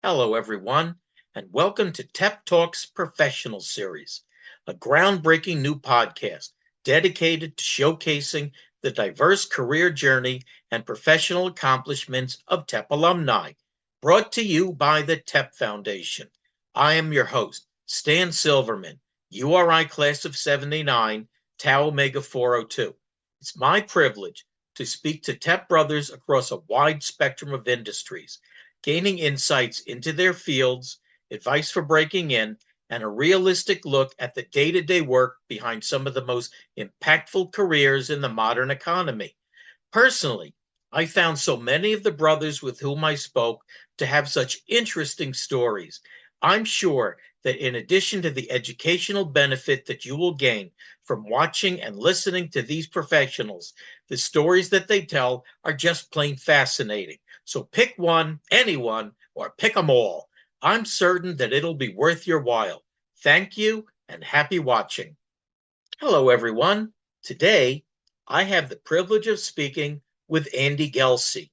Hello, everyone, and welcome to TEP Talks Professional Series, a groundbreaking new podcast dedicated to showcasing the diverse career journey and professional accomplishments of TEP alumni, brought to you by the TEP Foundation. I am your host, Stan Silverman, URI Class of 79, Tau Omega 402. It's my privilege to speak to TEP brothers across a wide spectrum of industries, gaining insights into their fields, advice for breaking in, and a realistic look at the day-to-day work behind some of the most impactful careers in the modern economy. Personally, I found so many of the brothers with whom I spoke to have such interesting stories. I'm sure that in addition to the educational benefit that you will gain from watching and listening to these professionals, the stories that they tell are just plain fascinating. So pick one, anyone, or pick them all. I'm certain that it'll be worth your while. Thank you and happy watching. Hello, everyone. Today, I have the privilege of speaking with Andy Gelsey,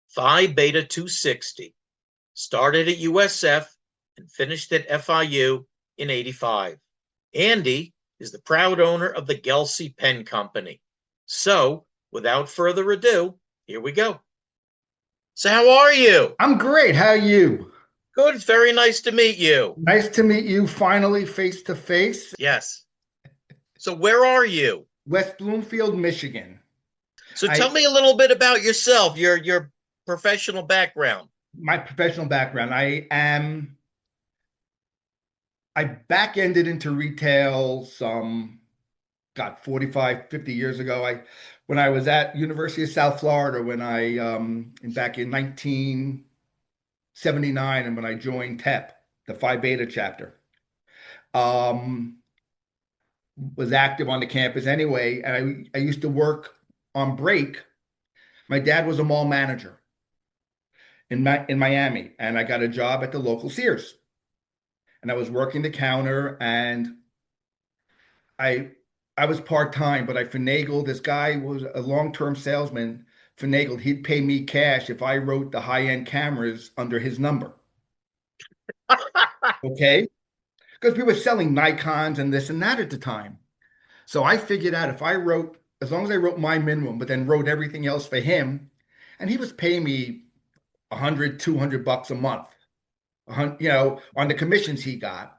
Phi Beta 260, started at USF and finished at FIU in '85. Andy is the proud owner of the Gelsey Pen Company. So, without further ado, here we go. So how are you? I'm great. How are you? Good. It's very nice to meet you. Nice to meet you finally face to face. Yes. So where are you? West Bloomfield, Michigan. So tell I me a little bit about yourself, your professional background. My professional background. I back-ended into retail some 45, 50 years ago. I When I was at University of South Florida back in 1979 and when I joined TEP, the Phi Beta Chapter. Um was active on the campus anyway, and I used to work on break. My dad was a mall manager in Miami, and I got a job at the local Sears. And I was working the counter, and I I was part-time, but I finagled. This guy was a long-term salesman, finagled. He'd pay me cash if I wrote the high-end cameras under his number. Okay? Because we were selling Nikons and this and that at the time. So I figured out if I wrote, as long as I wrote my minimum, but then wrote everything else for him, and he was paying me 100, $200 a month, on the commissions he got.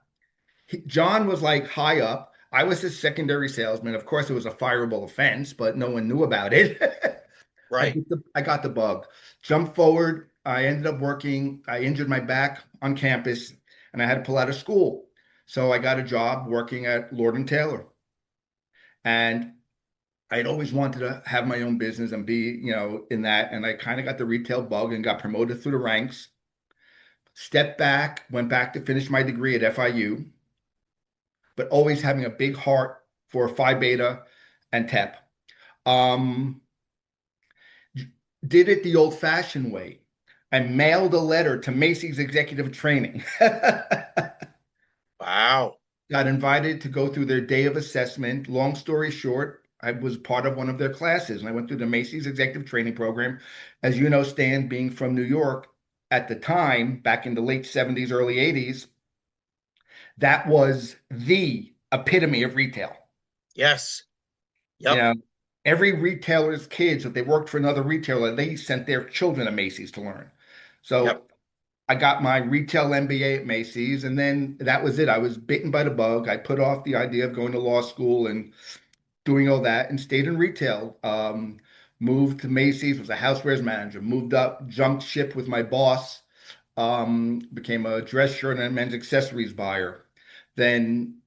John was like high up. I was his secondary salesman. Of course, it was a fireable offense, but no one knew about it. Right. I got the bug. Jump forward. I ended up working. I injured my back on campus, and I had to pull out of school. So I got a job working at Lord and Taylor. And I'd always wanted to have my own business and be, in that. And I kind of got the retail bug and got promoted through the ranks. Stepped back, went back to finish my degree at FIU, but always having a big heart for Phi Beta and TEP. Um, did it the old-fashioned way. I mailed a letter to Macy's executive training. Wow. Got invited to go through their day of assessment. Long story short, I was part of one of their classes, and I went through the Macy's executive training program. As you know, Stan, being from New York at the time, back in the late 70s, early 80s, that was the epitome of retail. Yes. You Yep. know, every retailer's kids, if they worked for another retailer, they sent their children to Macy's to learn. Yep. So I got my retail MBA at Macy's, and then that was it. I was bitten by the bug. I put off the idea of going to law school and doing all that and stayed in retail. Moved to Macy's, was a housewares manager, moved up, jumped ship with my boss, became a dress shirt and men's accessories buyer. Then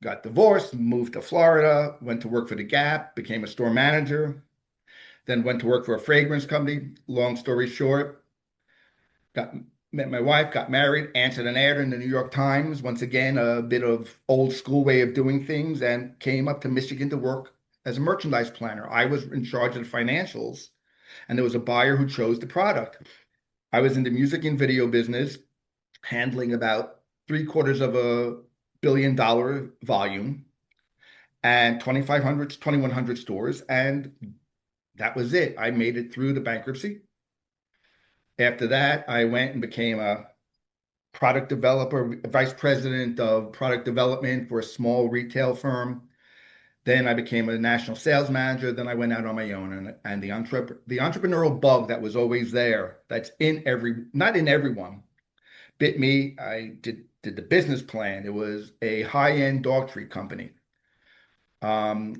got divorced, moved to Florida, went to work for the Gap, became a store manager, then went to work for a fragrance company. Long story short, got met my wife, got married, answered an ad in the New York Times. Once again, a bit of old school way of doing things, and came up to Michigan to work as a merchandise planner. I was in charge of the financials, and there was a buyer who chose the product. I was in the music and video business, handling about three-quarters of $1 billion volume and 2,500 to 2,100 stores. And that was it. I made it through the bankruptcy. After that, I went and became a product developer, vice president of product development for a small retail firm. Then I became a national sales manager. Then I went out on my own, and the entrepreneurial bug that was always there, that's in not in everyone, bit me. I did the business plan. It was a high-end dog treat company. Um,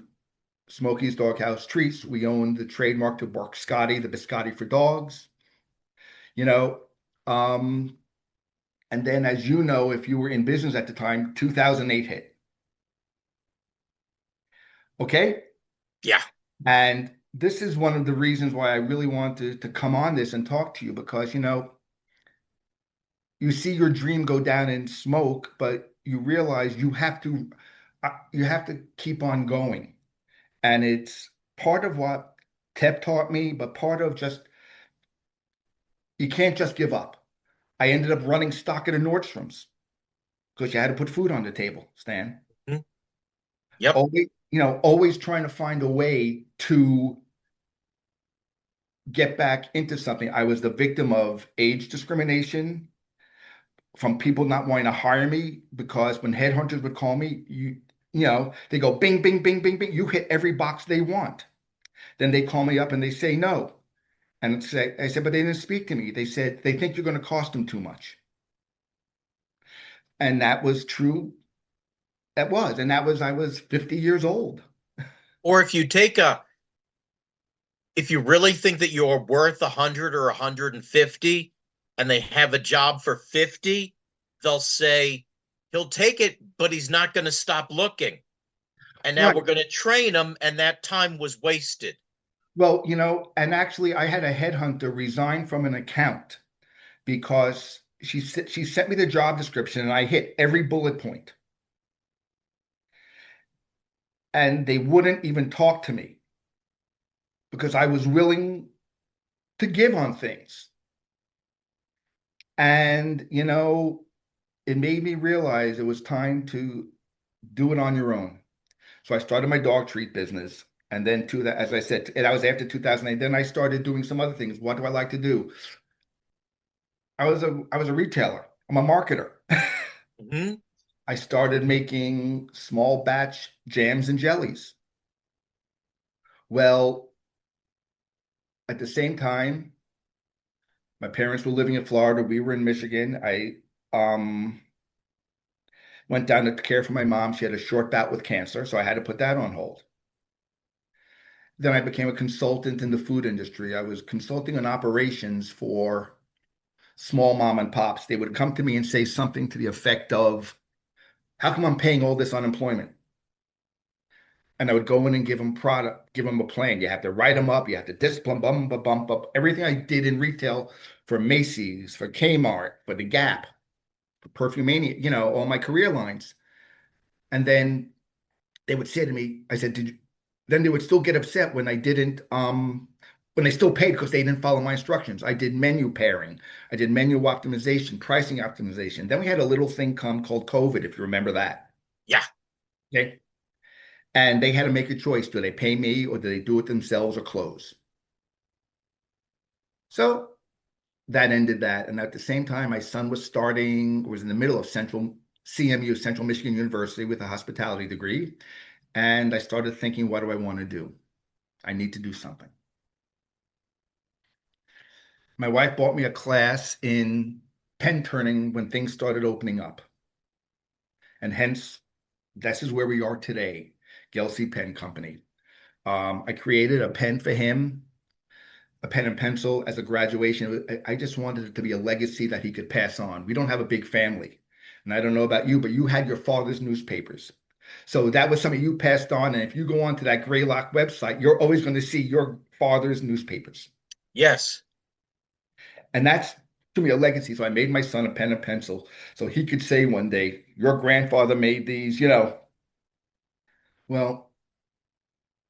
Smokey's Doghouse Treats. We owned the trademark to Scotty, the biscotti for dogs. You know, um, and then, as you know, if you were in business at the time, 2008 hit. Okay. Yeah. And this is one of the reasons why I really want to come on this and talk to you because, you see your dream go down in smoke, but you realize you have to keep on going. And it's part of what TEP taught me, but part of just, you can't just give up. I ended up running stock at a Nordstrom's because you had to put food on the table, Stan. Mhm. Yep. Always trying to find a way to get back into something. I was the victim of age discrimination from people not wanting to hire me because when headhunters would call me, they go bing, bing, bing, bing, bing. You hit every box they want. Then they call me up and they say no. And I said, but they didn't speak to me. They said they think you're going to cost them too much. And that was true. I was 50 years old. Or if you really think that you're worth 100 or 150 and they have a job for 50, they'll say he'll take it, but he's not going to stop looking. And now Right. we're going to train him, and that time was wasted. Well, and actually I had a headhunter resign from an account because she sent me the job description and I hit every bullet point. And they wouldn't even talk to me because I was willing to give on things. And, it made me realize it was time to do it on your own. So I started my dog treat business. And then to that, as I said, and that was after 2008. Then I started doing some other things. What do I like to do? I was a retailer. I'm a marketer. Mm-hmm. I started making small batch jams and jellies. Well, at the same time, my parents were living in Florida. We were in Michigan. I went down to care for my mom. She had a short bout with cancer, so I had to put that on hold. Then I became a consultant in the food industry. I was consulting on operations for small mom and pops. They would come to me and say something to the effect of, how come I'm paying all this unemployment? And I would go in and give them a plan. You have to write them up. You have to discipline, bum, bum, bum, bum. Everything I did in retail for Macy's, for Kmart, for The Gap, for Perfumania, all my career lines. And then they would say to me, I said, did you? Then they would still get upset when I didn't, when they still paid because they didn't follow my instructions. I did menu pairing. I did menu optimization, pricing optimization. Then we had a little thing come called COVID, if you remember that. Yeah. Okay. And they had to make a choice. Do they pay me or do they do it themselves or close? So that ended that. And at the same time, my son was in the middle of Central Michigan University with a hospitality degree. And I started thinking, what do I want to do? I need to do something. My wife bought me a class in pen turning when things started opening up. And hence, this is where we are today, Gelsey Pen Company. I created a pen for him, a pen and pencil as a graduation. I just wanted it to be a legacy that he could pass on. We don't have a big family. And I don't know about you, but you had your father's newspapers. So that was something you passed on. And if you go onto that Greylock website, you're always going to see your father's newspapers. Yes. And that's to me a legacy. So I made my son a pen and pencil so he could say one day, your grandfather made these. Well,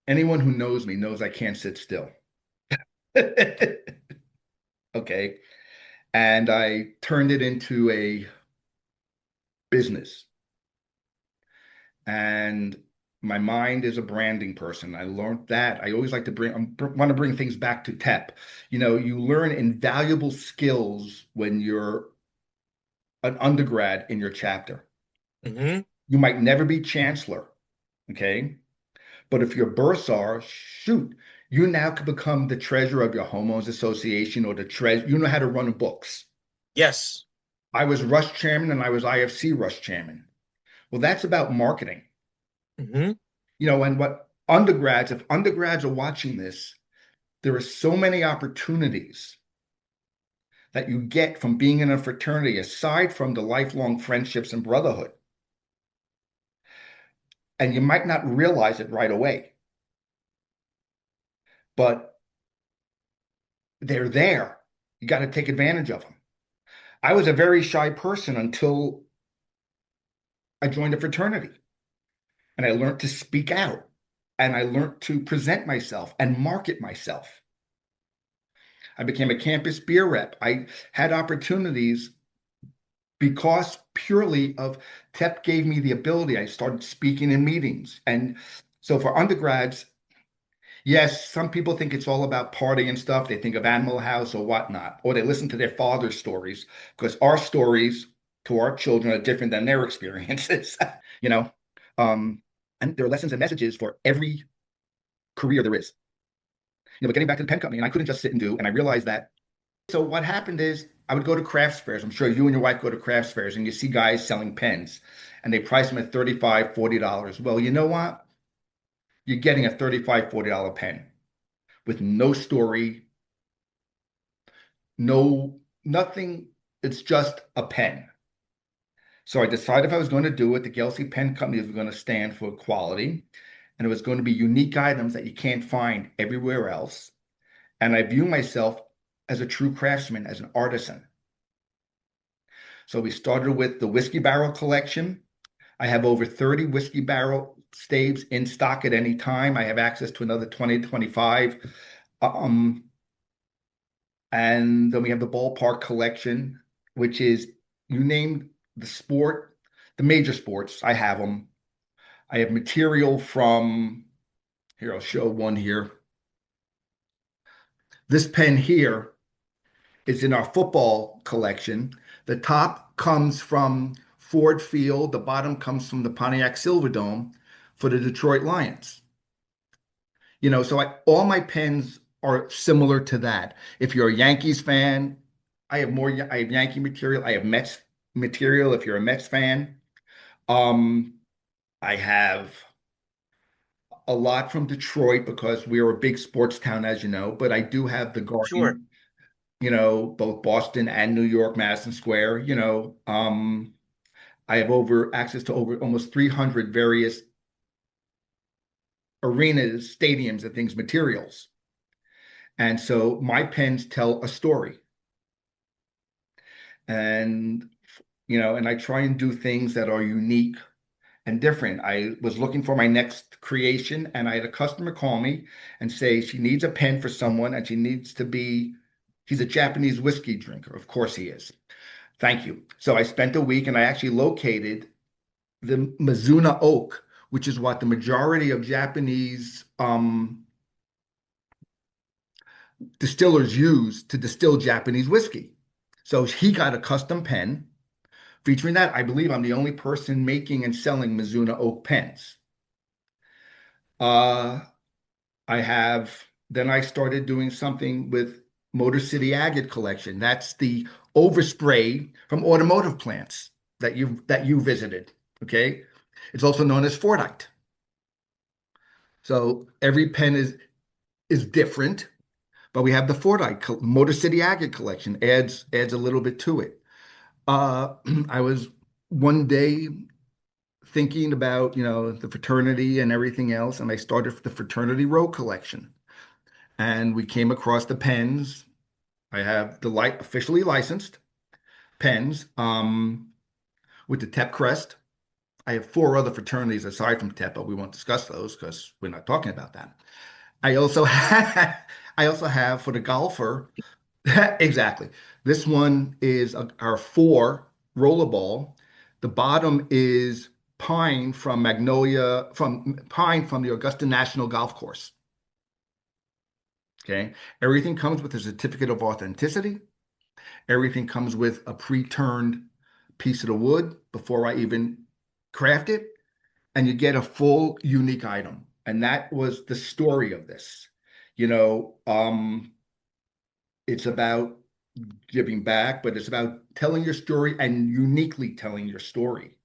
anyone who knows me knows I can't sit still. Okay. And I turned it into a business. And my mind is a branding person. I learned that. I always like to want to bring things back to TEP. You learn invaluable skills when you're an undergrad in your chapter. Hmm. You might never be chancellor, okay? But if you're bursar, shoot, you now could become the treasurer of your homeowners association or the treasurer. You know how to run books. Yes. I was Rush chairman and I was IFC Rush chairman. Well, that's about marketing. Hmm. And if undergrads are watching this, there are so many opportunities that you get from being in a fraternity, aside from the lifelong friendships and brotherhood. And you might not realize it right away, but they're there. You got to take advantage of them. I was a very shy person until I joined a fraternity and I learned to speak out and I learned to present myself and market myself. I became a campus beer rep. I had opportunities because purely of TEP gave me the ability. I started speaking in meetings. And so for undergrads, yes, some people think it's all about partying and stuff. They think of Animal House or whatnot, or they listen to their father's stories because our stories to our children are different than their experiences, you know. Um, and there are lessons and messages for every career there is. But getting back to the pen company, and I couldn't just sit and do, and I realized that. So what happened is I would go to crafts fairs. I'm sure you and your wife go to crafts fairs and you see guys selling pens and they price them at $35, $40. Well, you know what? You're getting a $35, $40 pen with no story, no nothing. It's just a pen. So I decided if I was going to do it, the Gelsey Pen Company was going to stand for quality and it was going to be unique items that you can't find everywhere else. And I view myself as a true craftsman, as an artisan. So we started with the whiskey barrel collection. I have over 30 whiskey barrel staves in stock at any time. I have access to another 20 to 25. Um, and then we have the ballpark collection, which is you name the sport, the major sports, I have them. I have material from, here, I'll show one here. This pen here is in our football collection. The top comes from Ford Field, the bottom comes from the Pontiac Silverdome for the Detroit Lions. So all my pens are similar to that. If you're a Yankees fan, I have Yankee material. I have Mets material if you're a Mets fan. Um, I have a lot from Detroit because we are a big sports town, as you know, but I do have the Sure. Guardian, both Boston and New York, Madison Square, I have over access to over almost 300 various arenas, stadiums, and things, materials. And so my pens tell a story. And, and I try and do things that are unique and different. I was looking for my next creation, and I had a customer call me and say she needs a pen for someone, and he's a Japanese whiskey drinker. Of course he is. Thank you. So I spent a week and I actually located the Mizuna oak, which is what the majority of Japanese distillers use to distill Japanese whiskey. So he got a custom pen featuring that. I believe I'm the only person making and selling Mizuna oak pens. Uh, then I started doing something with Motor City Agate Collection. That's the overspray from automotive plants that you visited. Okay. It's also known as Fordite. So every pen is different, but we have the Fordite Motor City Agate Collection adds a little bit to it. I was one day thinking about, the fraternity and everything else, and I started the Fraternity Row collection. And we came across the pens. I have the officially licensed pens with the TEP crest. I have four other fraternities aside from TEP, but we won't discuss those because we're not talking about that. I also have for the golfer. Exactly. This one is our four rollerball. The bottom is pine from the Augusta National Golf Course. Okay. Everything comes with a certificate of authenticity. Everything comes with a pre-turned piece of the wood before I even craft it, and you get a full unique item. And that was the story of this. You know, it's about giving back, but it's about telling your story and uniquely telling your story.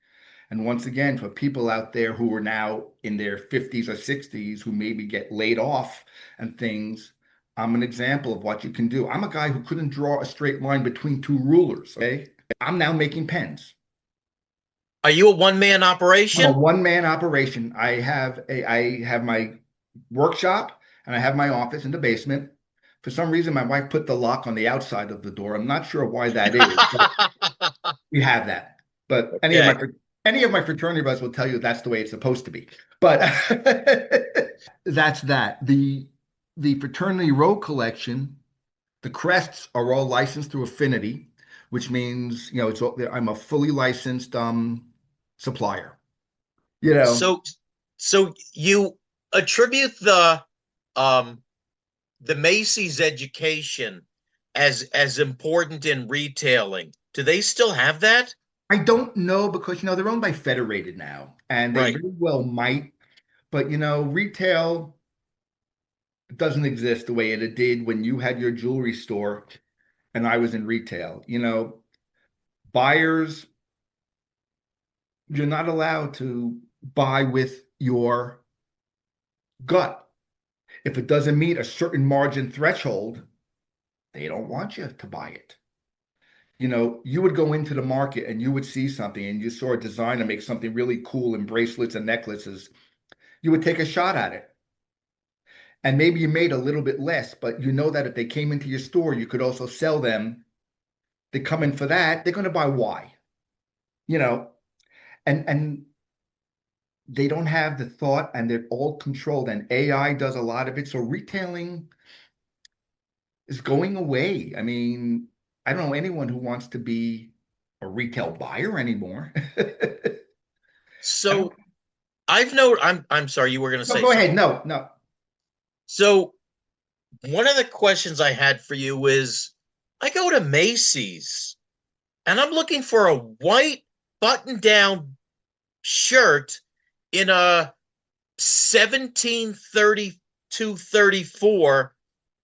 And once again, for people out there who are now in their 50s or 60s who maybe get laid off and things, I'm an example of what you can do. I'm a guy who couldn't draw a straight line between two rulers. Okay. I'm now making pens. Are you a one-man I'm a operation? one-man operation. I have my workshop and I have my office in the basement. For some reason, my wife put the lock on the outside of the door. I'm not sure why that is, but we have that. But Okay. any of my fraternity brothers will tell you that's the way it's supposed to be. But that's that. The fraternity roll collection, the crests are all licensed through Affinity, which means I'm a fully licensed supplier. You know, So so you attribute um the Macy's education as important in retailing. Do they still have that? I don't know because they're owned by Federated now, and they Right. very well might. But retail doesn't exist the way it did when you had your jewelry store and I was in retail. Buyers, you're not allowed to buy with your gut. If it doesn't meet a certain margin threshold, they don't want you to buy it. You would go into the market and you would see something and you saw a designer make something really cool in bracelets and necklaces. You would take a shot at it. And maybe you made a little bit less, but you know that if they came into your store, you could also sell them. They come in for that, they're going to buy Y, you know, and they don't have the thought and they're all controlled and AI does a lot of it. So retailing is going away. I mean, I don't know anyone who wants to be a retail buyer anymore. I don't, So I'm sorry, you were going to no, say go ahead. something. No, no. So one of the questions I had for you is I go to Macy's and I'm looking for a white button-down shirt in a 1732-34,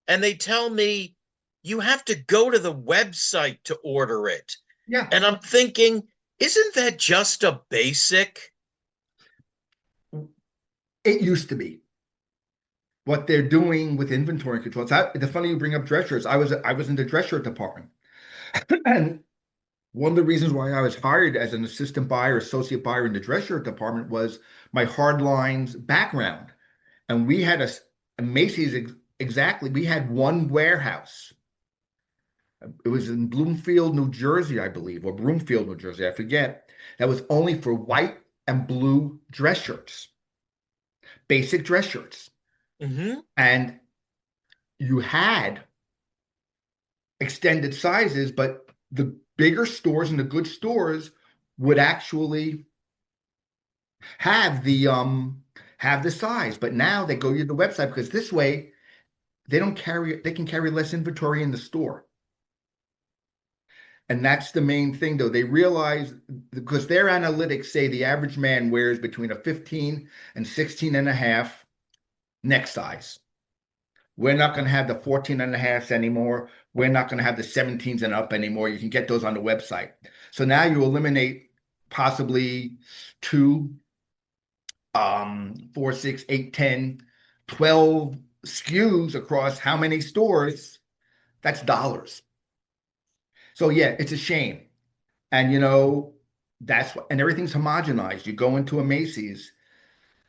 and they tell me you have to go to the website to order it. Yeah, And I'm thinking, isn't that just a basic? it used to be. What they're doing with inventory control. The funny you bring up dress shirts. I was in the dress shirt department, and one of the reasons why I was hired as an assistant buyer, associate buyer in the dress shirt department was my hard lines background. And we had a Macy's exactly. We had one warehouse. It was in Bloomfield, New Jersey, I believe, or Broomfield, New Jersey, I forget. That was only for white and blue dress shirts, basic dress shirts. Mm-hmm. And you had extended sizes, but the bigger stores and the good stores would actually have the size. But now they go to the website because this way they can carry less inventory in the store. And that's the main thing, though. They realize because their analytics say the average man wears between a 15 and 16 and a half neck size. We're not going to have the 14 and a half anymore. We're not going to have the 17s and up anymore. You can get those on the website. So now you eliminate possibly two, 4, 6, 8, 10, 12 SKUs across how many stores? That's dollars. So yeah, it's a shame. And that's what, and everything's homogenized. You go into a Macy's,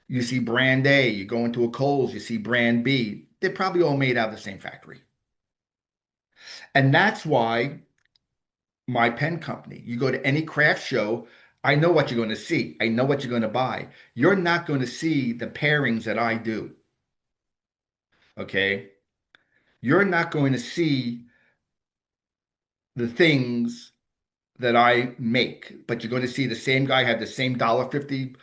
you see brand A, you go into a Kohl's, you see brand B. They're probably all made out of the same factory. And that's why my pen company, you go to any craft show, I know what you're going to see. I know what you're going to buy. You're not going to see the pairings that I do. Okay. You're not going to see the things that I make, but you're going to see the same guy have the same $1.50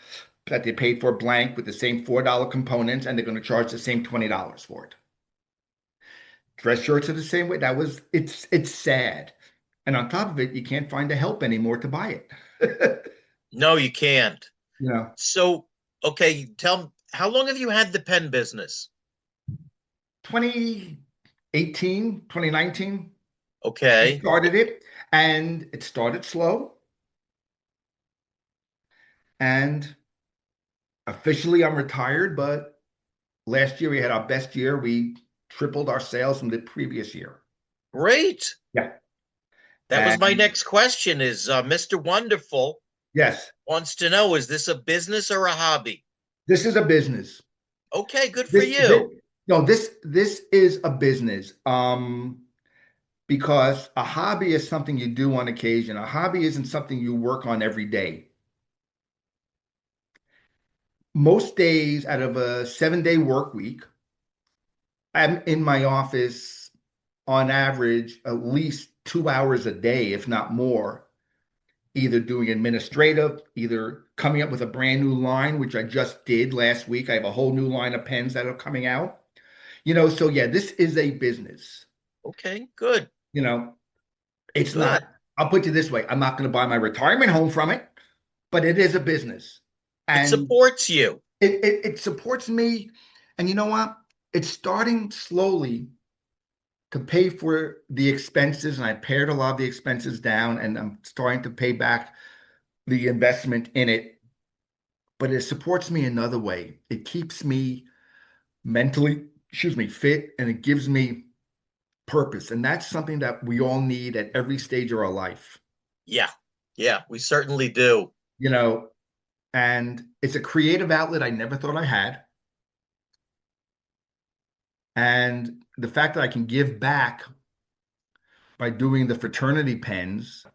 that they paid for blank with the same $4 components, and they're going to charge the same $20 for it. Dress shirts are the same way. It's sad. And on top of it, you can't find the help anymore to buy it. No, you can't. You know, So, okay, tell me, how long have you had the pen business? 2018, 2019, I Okay, started it, and it started slow. And officially, I'm retired, but last year we had our best year. We tripled our sales from the previous year. great. Yeah. That was my And next question is Mr. Wonderful yes, wants to know, is this a business or a hobby? this is a business. Okay, good for This you. no, this is a business. Because a hobby is something you do on occasion. A hobby isn't something you work on every day. Most days out of a 7 day work week, I'm in my office on average at least 2 hours a day, if not more, either doing administrative, either coming up with a brand new line, which I just did last week. I have a whole new line of pens that are coming out. So yeah, this is a business. Okay, good, You know, it's not, good. I'll put it this way, I'm not going to buy my retirement home from it, but it is a business. It And supports you. it supports me. And you know what? It's starting slowly to pay for the expenses. And I pared a lot of the expenses down, and I'm starting to pay back the investment in it. But it supports me another way. It keeps me mentally, fit, and it gives me purpose. And that's something that we all need at every stage of our life, Yeah, yeah, we certainly do. you know, and it's a creative outlet I never thought I had. And the fact that I can give back by doing the fraternity pens.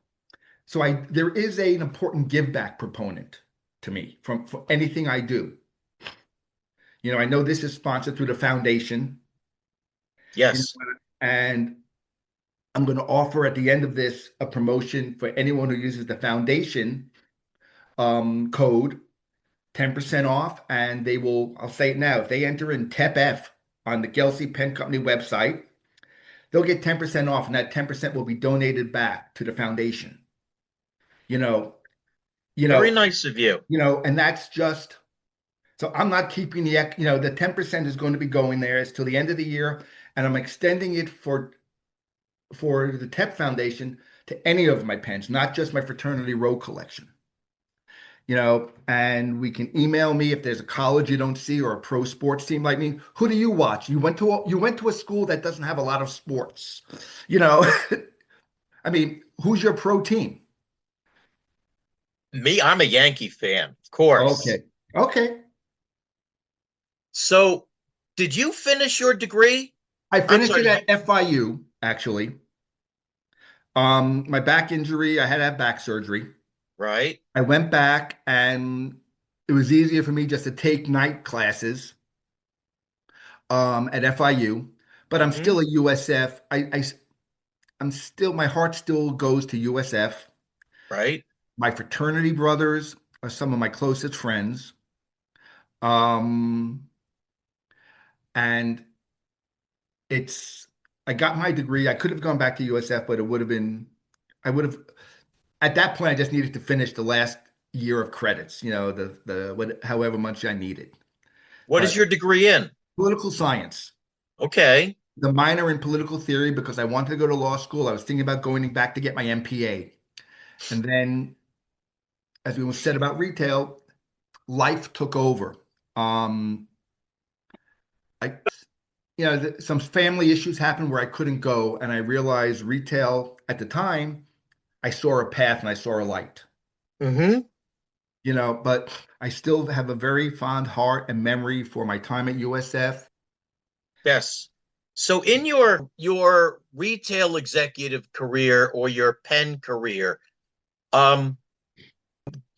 So there is an important give back proponent to me from for anything I do. I know this is sponsored through the foundation, you know, Yes. and I'm going to offer at the end of this a promotion for anyone who uses the foundation code, 10% off, and I'll say it now, if they enter in TEP on the Gelsey Pen Company website, they'll get 10% off, and that 10% will be donated back to the foundation. You know, you Very know, nice of you. and that's just so I'm not keeping the 10% is going to be going there. It's till the end of the year, and I'm extending it for the TEP Foundation to any of my pens, not just my fraternity row collection. And we can email me if there's a college you don't see or a pro sports team like me. Who do you watch? You went to a school that doesn't have a lot of sports. You know, I mean, who's your pro team? Me, I'm a Yankee fan, of course. Okay. Okay. So, did you finish your degree? I I'm finished it sorry, at FIU, actually. My back injury, I had to have back surgery. right? I went back and it was easier for me just to take night classes at FIU, but I'm Hmm. still a USF. I'm still, my heart still goes to USF. Right? My fraternity brothers are some of my closest friends. Um, and it's, I got my degree. I could have gone back to USF, but I would have, at that point, I just needed to finish the last year of credits, however much I needed. What is But your degree in? political science, Okay. the minor in political theory, because I wanted to go to law school. I was thinking about going back to get my MPA. And then, as we said about retail, life took over. Um, I, some family issues happened where I couldn't go, and I realized retail at the time, I saw a path and I saw a light. Hmm. But I still have a very fond heart and memory for my time at USF. Yes. So, in your retail executive career or your pen career, um,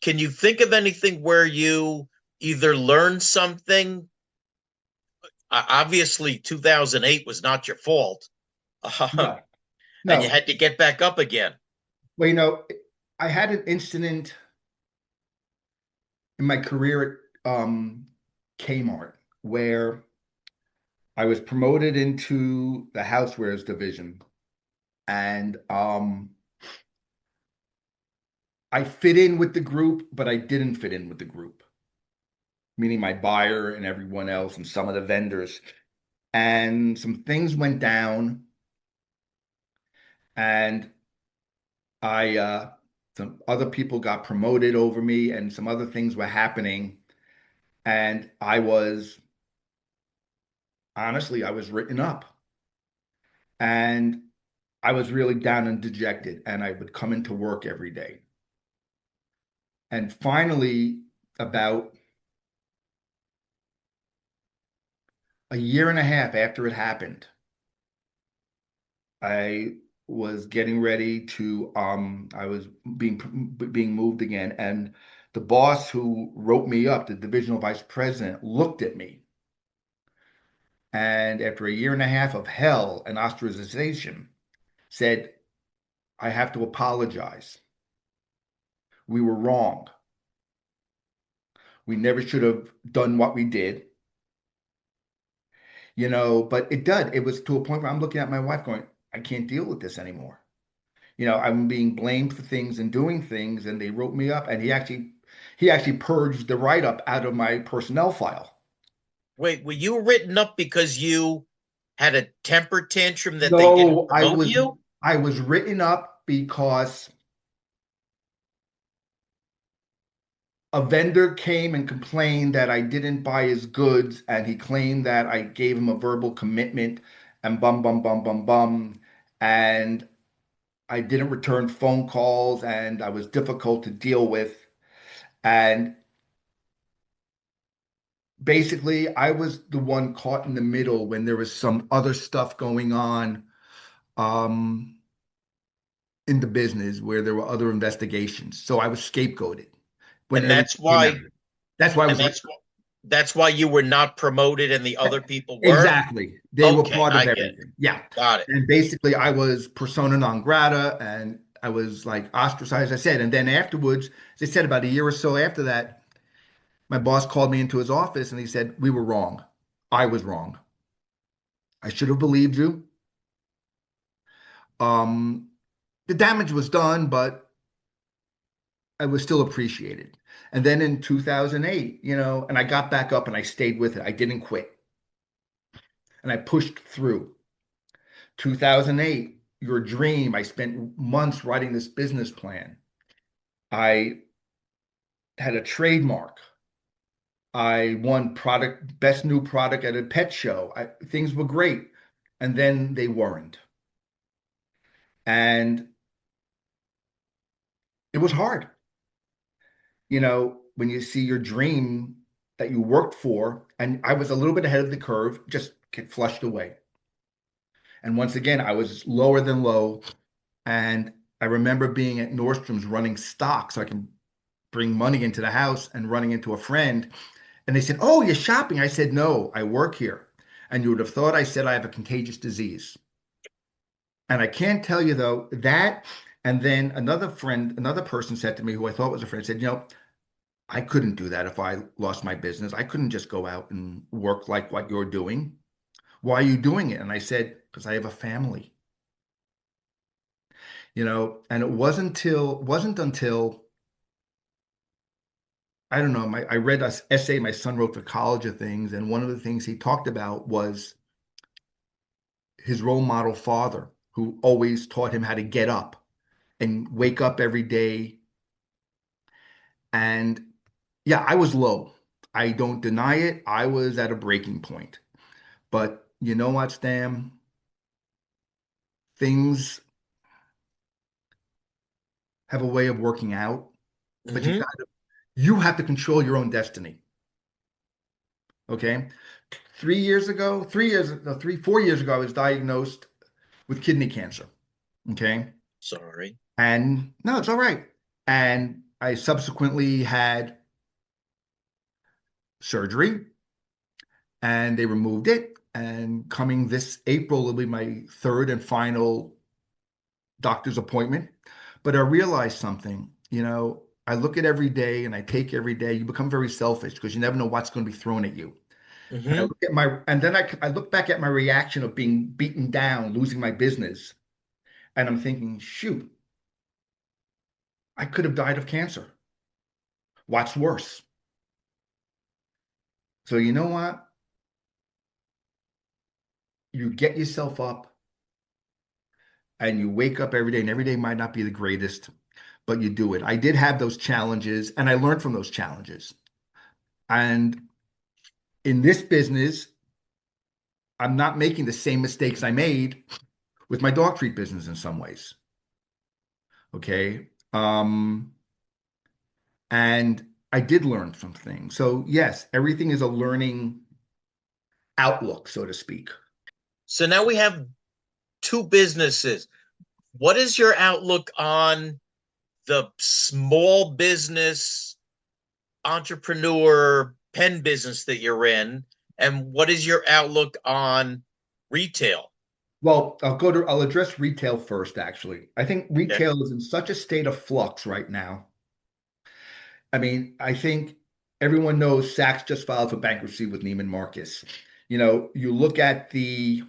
can you think of anything where you either learned something? Obviously, 2008 was not your fault, No, and you no. had to get back up again. Well, I had an incident in my career at Kmart where I was promoted into the housewares division. And I fit in with the group, but I didn't fit in with the group, meaning my buyer and everyone else and some of the vendors. And some things went down, and some other people got promoted over me, and some other things were happening. And honestly, I was written up, and I was really down and dejected. And I would come into work every day. And finally, about a year and a half after it happened, I was getting ready to I was being moved again, and the boss who wrote me up, the divisional vice president, looked at me, and after a year and a half of hell and ostracization, said, "I have to apologize. We were wrong. We never should have done what we did." But it did. It was to a point where I'm looking at my wife going, "I can't deal with this anymore." I'm being blamed for things and doing things, and they wrote me up, and he actually purged the write-up out of my personnel file. Wait, were you written up because you had a temper tantrum that they didn't No, promote you? I was written up because a vendor came and complained that I didn't buy his goods, and he claimed that I gave him a verbal commitment and bum bum bum bum bum, and I didn't return phone calls, and I was difficult to deal with. And basically, I was the one caught in the middle when there was some other stuff going on um, in the business where there were other investigations. So I was scapegoated when And everything that's came out. why That's why I and was that's why you were not promoted and the other people were? exactly. They were Okay, part of I get it. everything. Yeah. Got it. And basically, I was persona non grata, and I was like ostracized, I said. And then afterwards, as I said, about a year or so after that, my boss called me into his office and he said, "We were wrong. I was wrong. I should have believed you. Um, the damage was done, but I was still appreciated." And then in 2008, and I got back up and I stayed with it. I didn't quit and I pushed through. 2008, your dream. I spent months writing this business plan. I had a trademark. I won best new product at a pet show. Things were great. And then they weren't. And it was hard. When you see your dream that you worked for, and I was a little bit ahead of the curve, just get flushed away. And once again, I was lower than low. And I remember being at Nordstrom's running stock so I can bring money into the house and running into a friend. And they said, "Oh, you're shopping." I said, "No, I work here." And you would have thought I said I have a contagious disease. And I can't tell you though that. And then another person said to me who I thought was a friend, said, "I couldn't do that if I lost my business. I couldn't just go out and work like what you're doing. Why are you doing it?" And I said, "Because I have a family." And it wasn't until I don't know, I read an essay my son wrote for College of Things, and one of the things he talked about was his role model father, who always taught him how to get up and wake up every day. And yeah, I was low. I don't deny it. I was at a breaking point. But you know what, Stam? Things have a way of working out, but Hmm. you have to control your own destiny. Okay. 3 years ago, 3 years, no, 4 years ago, I was diagnosed with kidney cancer. Okay. Sorry. And no, it's all right. And I subsequently had surgery and they removed it. And coming this April will be my third and final doctor's appointment. But I realized something, I look at every day and I take every day. You become very selfish because you never know what's going to be thrown at you. And I Hmm. look at and then I look back at my reaction of being beaten down, losing my business, and I'm thinking, shoot, I could have died of cancer. What's worse? So you know what? You get yourself up and you wake up every day, and every day might not be the greatest, but you do it. I did have those challenges and I learned from those challenges. And in this business, I'm not making the same mistakes I made with my dog treat business in some ways. Okay. And I did learn some things. So, yes, everything is a learning outlook, so to speak. So now we have two businesses. What is your outlook on the small business entrepreneur pen business that you're in? And what is your outlook on retail? Well, I'll address retail first, actually. I think Okay. retail is in such a state of flux right now. I mean, I think everyone knows Saks just filed for bankruptcy with Neiman Marcus. You look at the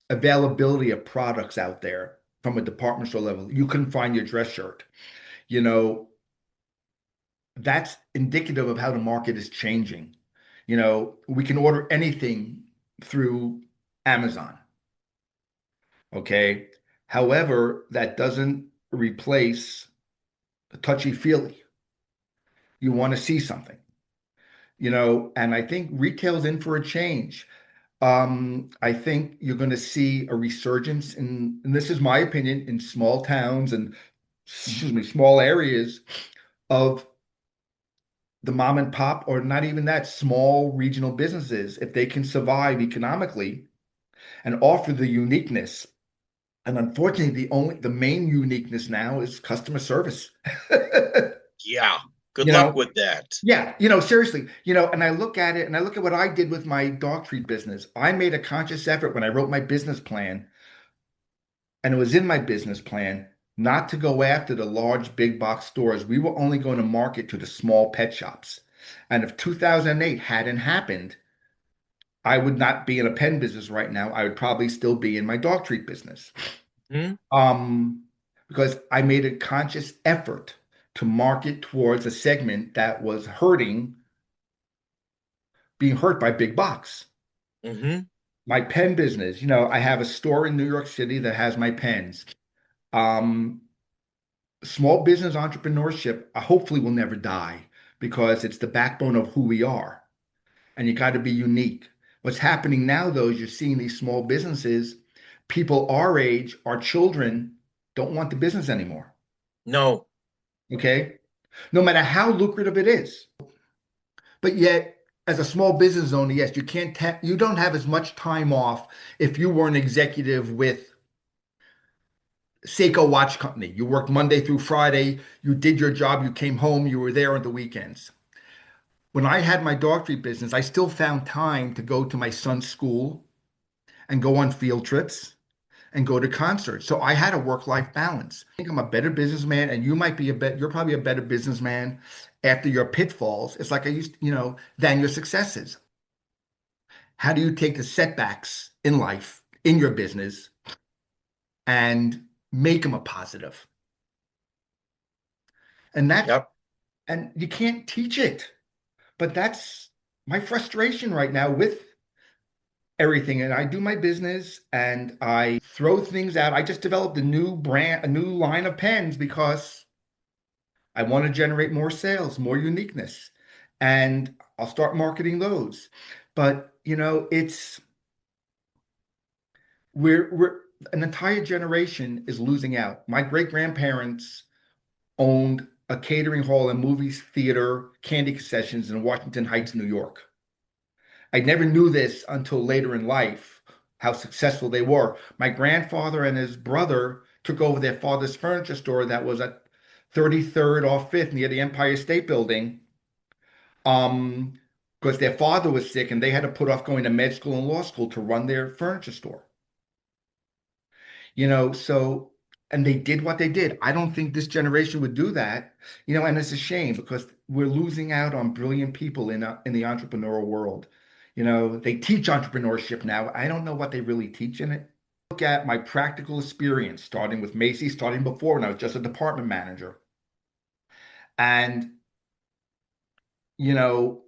availability of products out there from a department store level, you couldn't find your dress shirt. You know, that's indicative of how the market is changing. We can order anything through Amazon. Okay. However, that doesn't replace the touchy-feely. You want to see something, and I think retail's in for a change. I think you're going to see a resurgence and this is my opinion, in small towns and, excuse me, small areas of the mom and pop, or not even that, small regional businesses, if they can survive economically and offer the uniqueness. And unfortunately, the main uniqueness now is customer service. Yeah. Good You luck know, with that. yeah, seriously, and I look at it and I look at what I did with my dog treat business. I made a conscious effort when I wrote my business plan, and it was in my business plan, not to go after the large big box stores. We were only going to market to the small pet shops. And if 2008 hadn't happened, I would not be in a pen business right now. I would probably still be in my dog treat business. Hmm? Um, because I made a conscious effort to market towards a segment that was being hurt by big box. Mm-hmm. My pen business, I have a store in New York City that has my pens. Um, Small business entrepreneurship hopefully will never die because it's the backbone of who we are. And you got to be unique. What's happening now, though, is you're seeing these small businesses, people our age, our children don't want the business anymore. No, Okay. No matter how lucrative it is. But yet, as a small business owner, yes, you don't have as much time off if you were an executive with Seiko Watch Company. You worked Monday through Friday, you did your job, you came home, you were there on the weekends. When I had my dog treat business, I still found time to go to my son's school and go on field trips and go to concerts. So I had a work-life balance. I think I'm a better businessman, and you're probably a better businessman after your pitfalls. It's like than your successes. How do you take the setbacks in life, in your business, and make them a positive? And that's yep. and you can't teach it. But that's my frustration right now with everything. And I do my business and I throw things out. I just developed a new brand, a new line of pens because I want to generate more sales, more uniqueness. And I'll start marketing those. But, it's we're an entire generation is losing out. My great grandparents owned a catering hall and movies theater candy concessions in Washington Heights, New York. I never knew this until later in life, how successful they were. My grandfather and his brother took over their father's furniture store that was at 33rd off 5th near the Empire State Building. Um, because their father was sick and they had to put off going to med school and law school to run their furniture store. So and they did what they did. I don't think this generation would do that. And it's a shame because we're losing out on brilliant people in the entrepreneurial world. They teach entrepreneurship now. I don't know what they really teach in it. Look at my practical experience, starting with Macy's, starting before when I was just a department manager. And, you know,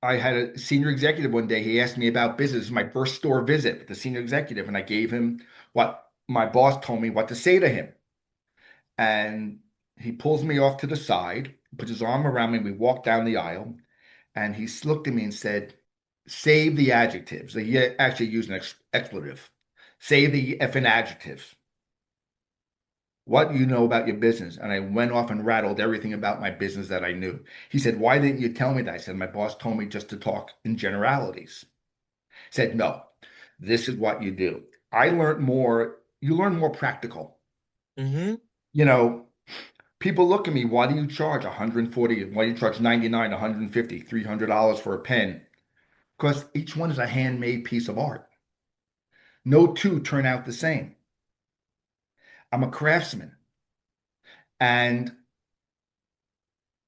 I had a senior executive one day. He asked me about business. This is my first store visit with the senior executive, and I gave him what my boss told me what to say to him. And he pulls me off to the side, puts his arm around me. We walk down the aisle, and he looked at me and said, "Save the adjectives." He actually used an expletive. Save the effing adjectives. What do you know about your business? And I went off and rattled everything about my business that I knew. He said, "Why didn't you tell me that?" I said, "My boss told me just to talk in generalities." He said, "No, this is what you do." I learned more. You learn more practical. Mm-hmm. You know, people look at me, why do you charge 140? Why do you charge 99, 150, $300 for a pen? Because each one is a handmade piece of art. No two turn out the same. I'm a craftsman, and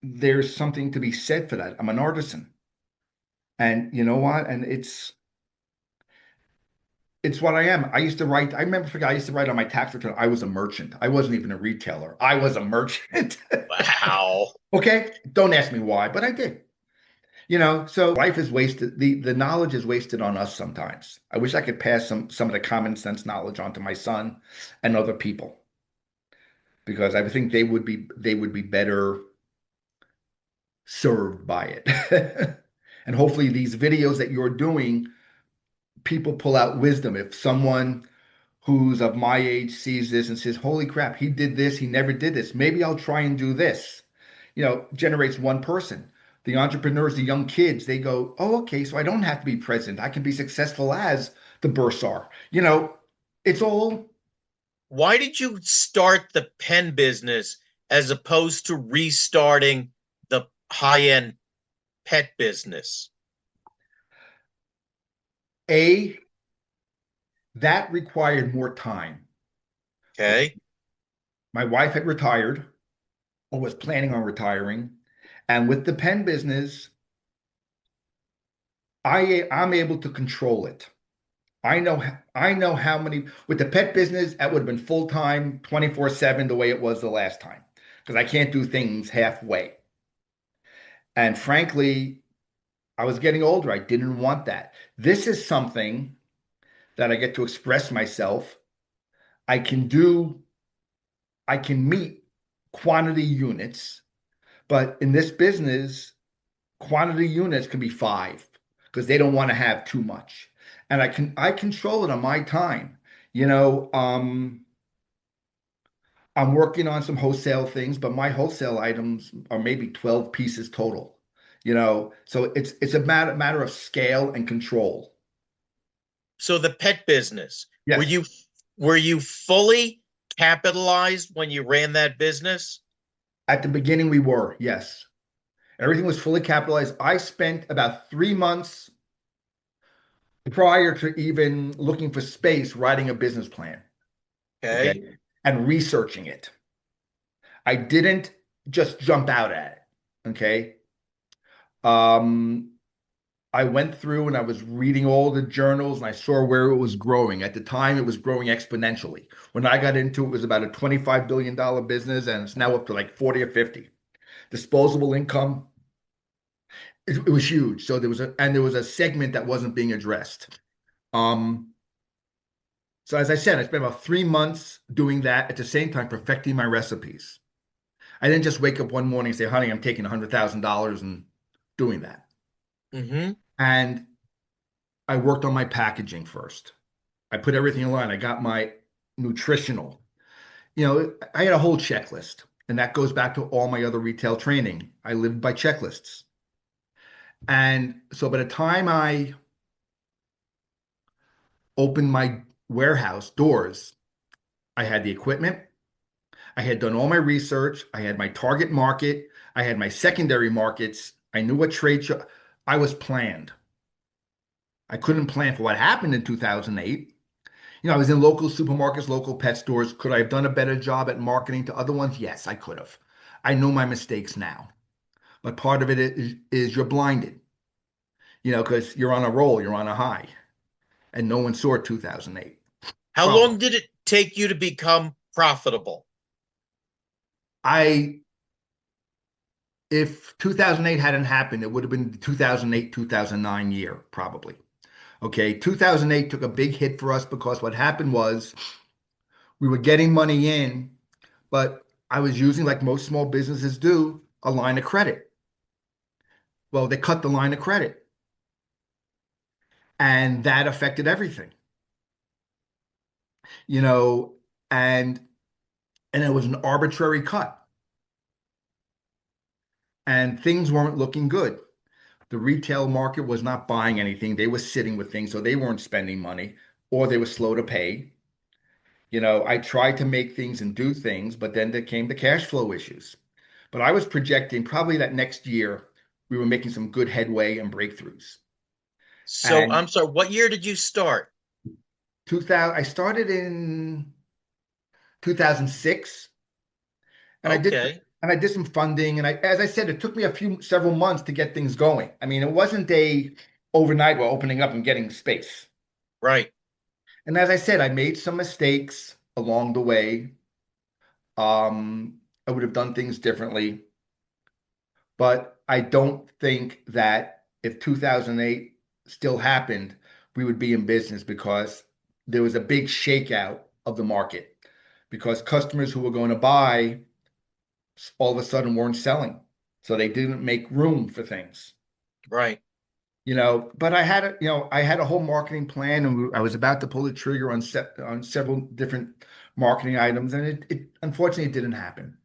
there's something to be said for that. I'm an artisan. And you know what? And it's what I am. I used to write, I remember I used to write on my tax return, I was a merchant. I wasn't even a retailer. I was a merchant. Wow. Okay? Don't ask me why, but I did. So life is wasted. The knowledge is wasted on us sometimes. I wish I could pass some of the common sense knowledge on to my son and other people because I think they would be better served by it. And hopefully these videos that you're doing, people pull out wisdom. If someone who's of my age sees this and says, "Holy crap, he did this, he never did this. Maybe I'll try and do this." Generates one person. The entrepreneurs, the young kids, they go, "Oh, okay, so I don't have to be president. I can be successful as the bursar." It's all Why did you start the pen business as opposed to restarting the high-end pet business? A, that required more time. Okay. Okay. My wife had retired or was planning on retiring. And with the pen business, I'm able to control it. I know how many with the pet business that would have been full time 24/7 the way it was the last time because I can't do things halfway. And frankly, I was getting older. I didn't want that. This is something that I get to express myself. I can do, I can meet quantity units, but in this business, quantity units can be five because they don't want to have too much. And I control it on my time. You know, I'm working on some wholesale things, but my wholesale items are maybe 12 pieces total. So it's a matter of scale and control. So the pet business, were Yes. you were you fully capitalized when you ran that business? At the beginning we were, yes. Everything was fully capitalized. I spent about 3 months prior to even looking for space writing a business plan, Okay. okay, and researching it. I didn't just jump out at it, okay? Um, I went through and I was reading all the journals and I saw where it was growing. At the time, it was growing exponentially. When I got into it, it was about a $25 billion business and it's now up to like 40 or 50. Disposable income, it was huge. So there was a segment that wasn't being addressed. Um, so as I said, I spent about 3 months doing that at the same time perfecting my recipes. I didn't just wake up one morning and say, "Honey, I'm taking $100,000 and doing that." Mm-hmm. And I worked on my packaging first. I put everything in line. I got my nutritional. I had a whole checklist, and that goes back to all my other retail training. I lived by checklists. And so by the time I opened my warehouse doors, I had the equipment, I had done all my research, I had my target market, I had my secondary markets, I knew what trade show. I was planned. I couldn't plan for what happened in 2008. I was in local supermarkets, local pet stores. Could I have done a better job at marketing to other ones? Yes, I could have. I know my mistakes now. But part of it is you're blinded, because you're on a roll, you're on a high, and no one saw 2008. How Problem. long did it take you to become profitable? I if 2008 hadn't happened, it would have been the 2008, 2009 year, probably. Okay, 2008 took a big hit for us because what happened was we were getting money in, but I was using, like most small businesses do, a line of credit. Well, they cut the line of credit, and that affected everything, you know, and and it was an arbitrary cut, and things weren't looking good. The retail market was not buying anything. They were sitting with things, so they weren't spending money, or they were slow to pay. I tried to make things and do things, but then there came the cash flow issues. But I was projecting probably that next year we were making some good headway and breakthroughs. So And I'm sorry, what year did you start? 2000, I started in 2006, and I did Okay, and I did some funding. And as I said, it took me several months to get things going. I mean, it wasn't a overnight we're opening up and getting space. right. And as I said, I made some mistakes along the way. I would have done things differently. But I don't think that if 2008 still happened, we would be in business because there was a big shakeout of the market because customers who were going to buy all of a sudden weren't selling. So they didn't make room for things. Right. But I had a whole marketing plan, and I was about to pull the trigger on several different marketing items, and it unfortunately it didn't happen.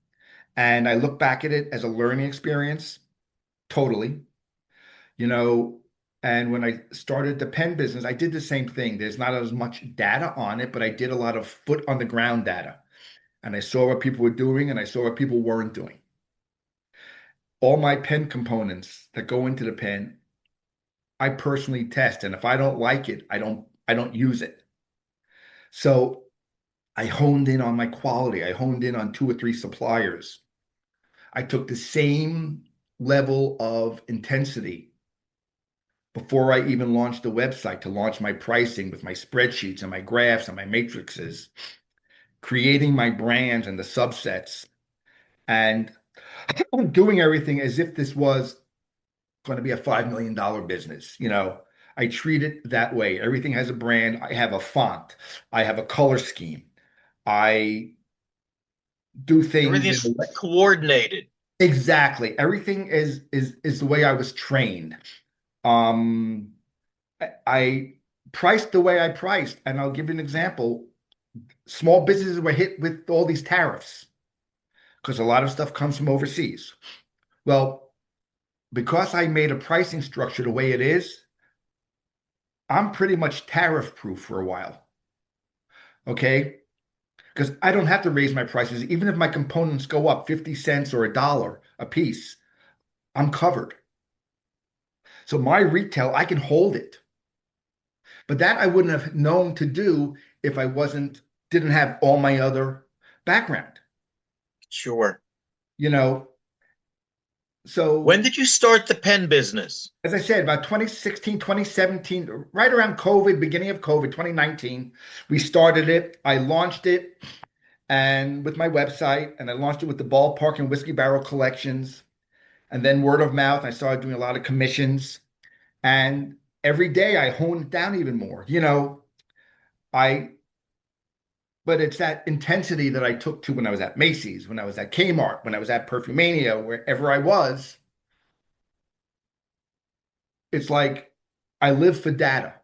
And I look back at it as a learning experience, totally. you know, and when I started the pen business, I did the same thing. There's not as much data on it, but I did a lot of foot on the ground data. And I saw what people were doing and I saw what people weren't doing. All my pen components that go into the pen, I personally test. And if I don't like it, I don't use it. So I honed in on my quality. I honed in on two or three suppliers. I took the same level of intensity before I even launched the website to launch my pricing with my spreadsheets and my graphs and my matrices, creating my brands and the subsets, and doing everything as if this was going to be a $5 million business. I treat it that way. Everything has a brand. I have a font. I have a color scheme. I do things in a Everything's way. coordinated. Exactly. Everything is the way I was trained. Um, I priced the way I priced, and I'll give you an example. Small businesses were hit with all these tariffs because a lot of stuff comes from overseas. Well, because I made a pricing structure the way it is, I'm pretty much tariff proof for a while. Okay. Because I don't have to raise my prices. Even if my components go up 50 cents or $1 a piece, I'm covered. So my retail, I can hold it. But that I wouldn't have known to do if I didn't have all my other background. Sure. You know, When so did you start the pen business? as I said, about 2016, 2017, right around COVID, beginning of COVID, 2019, we started it. I launched it and with my website, and I launched it with the ballpark and whiskey barrel collections. And then word of mouth, I started doing a lot of commissions. And every day I honed it down even more. I but it's that intensity that I took to when I was at Macy's, when I was at Kmart, when I was at Perfumania, wherever I was. It's like I live for data,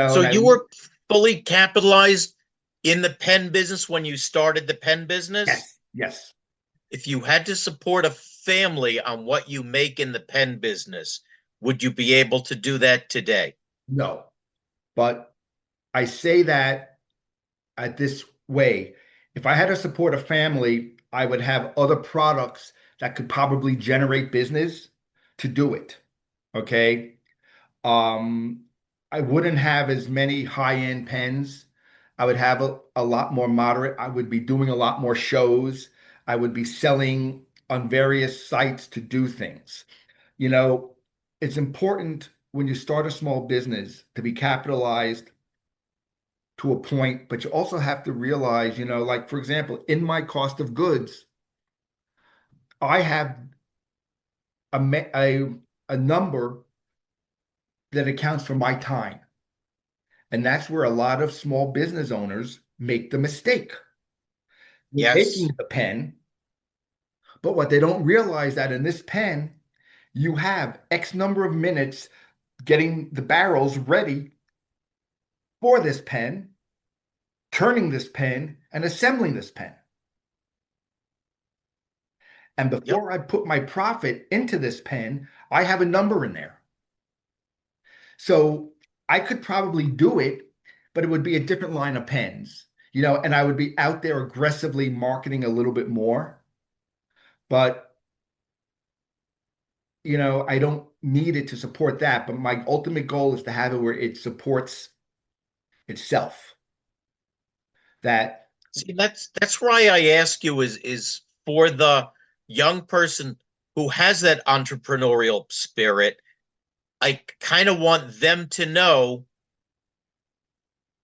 So and I you were fully capitalized in the pen business when you started the pen business? yes, yes, If you had to support a family on what you make in the pen business, would you be able to do that today? no. But I say that at this way. If I had to support a family, I would have other products that could probably generate business to do it. Okay. Um, I wouldn't have as many high-end pens. I would have a lot more moderate. I would be doing a lot more shows. I would be selling on various sites to do things. You know, it's important when you start a small business to be capitalized to a point, but you also have to realize, like for example, in my cost of goods, I have a, a number that accounts for my time. And that's where a lot of small business owners make the mistake. You're making Yes. the pen, but what they don't realize that in this pen, you have X number of minutes getting the barrels ready for this pen, turning this pen, and assembling this pen. And Yep. before I put my profit into this pen, I have a number in there. So I could probably do it, but it would be a different line of pens, and I would be out there aggressively marketing a little bit more. But, I don't need it to support that. But my ultimate goal is to have it where it supports itself. That See, that's why I ask you is for the young person who has that entrepreneurial spirit, I kind of want them to know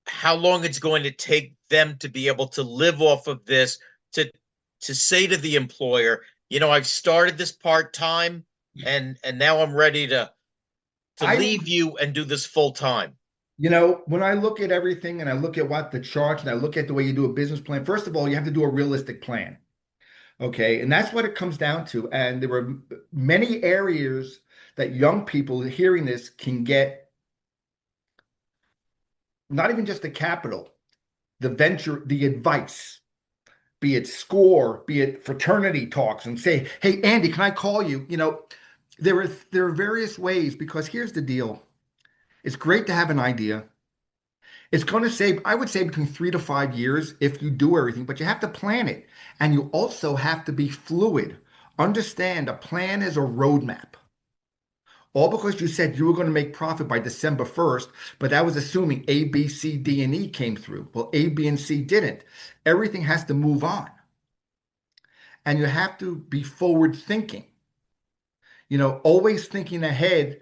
how long it's going to take them to be able to live off of this, to say to the employer, I've started this part-time and now I'm ready to I, leave you and do this full time. when I look at everything and I look at what the charts and I look at the way you do a business plan, first of all, you have to do a realistic plan. Okay. And that's what it comes down to. And there were many areas that young people hearing this can get not even just the capital, the venture, the advice, be it score, be it fraternity talks, and say, "Hey, Andy, can I call you?" There are various ways because here's the deal. It's great to have an idea. It's going to save, I would say, between 3 to 5 years if you do everything, but you have to plan it. And you also have to be fluid. Understand a plan is a roadmap. All because you said you were going to make profit by December 1st, but that was assuming A, B, C, D, and E came through. Well, A, B, and C didn't. Everything has to move on. And you have to be forward thinking, always thinking ahead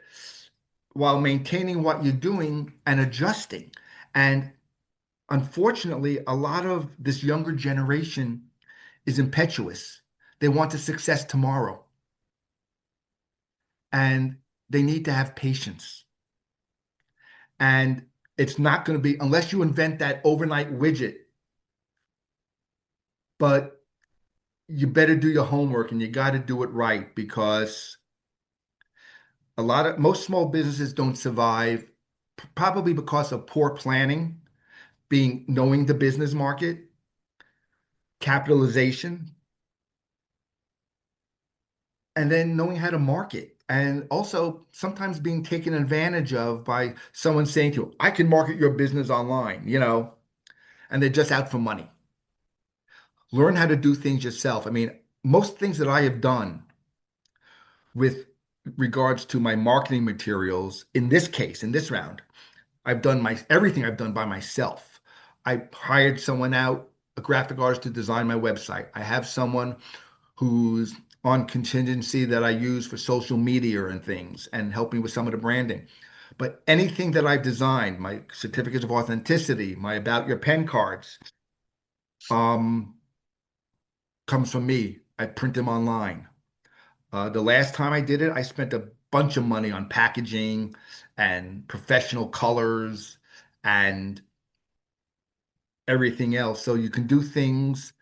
while maintaining what you're doing and adjusting. And unfortunately, a lot of this younger generation is impetuous. They want the success tomorrow, and they need to have patience. And it's not going to be unless you invent that overnight widget, but you better do your homework and you got to do it right because most small businesses don't survive probably because of poor planning, being knowing the business market, capitalization, and then knowing how to market. And also sometimes being taken advantage of by someone saying to you, I can market your business online, and they're just out for money. Learn how to do things yourself. I mean, most things that I have done with regards to my marketing materials, in this case, in this round, I've done everything I've done by myself. I hired someone out, a graphic artist to design my website. I have someone who's on contingency that I use for social media and things and help me with some of the branding. But anything that I've designed, my certificates of authenticity, my About Your Pen cards, um, comes from me. I print them online. The last time I did it, I spent a bunch of money on packaging and professional colors and everything else. So you can do things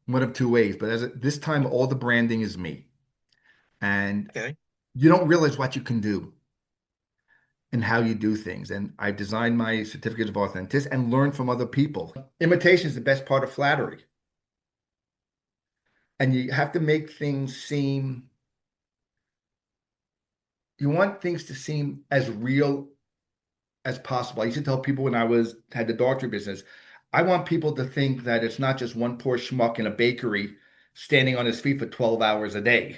one of two ways. But this time, all the branding is me. And Okay. you don't realize what you can do and how you do things. And I've designed my certificate of authenticity and learned from other people. Imitation is the best part of flattery. And you have to make things seem, you want things to seem as real as possible. I used to tell people when I had the doctor business, I want people to think that it's not just one poor schmuck in a bakery standing on his feet for 12 hours a day.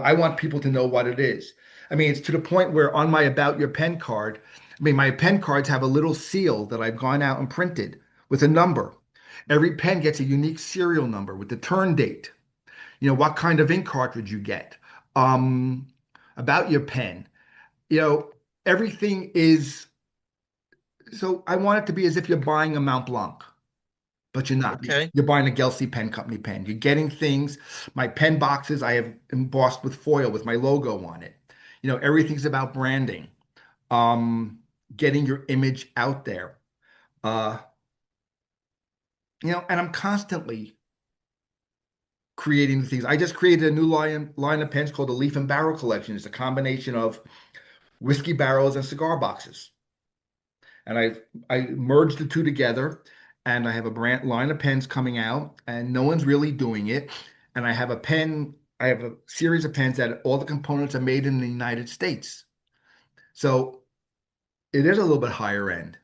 I want people to know what it is. I mean, it's to the point where on my About Your Pen card, I mean, my pen cards have a little seal that I've gone out and printed with a number. Every pen gets a unique serial number with the turn date. What kind of ink cartridge you get. Um, about your pen. You know, everything is so I want it to be as if you're buying a Mont Blanc. but you're not. Okay. You're buying a Gelsey Pen Company pen. You're getting things. My pen boxes I have embossed with foil with my logo on it. Everything's about branding, um, getting your image out there. Uh, and I'm constantly creating things. I just created a new line of pens called the Leaf and Barrel Collection. It's a combination of whiskey barrels and cigar boxes. And I merged the two together, and I have a brand line of pens coming out, and no one's really doing it. And I have a series of pens that all the components are made in the United States. So it is a little bit higher end,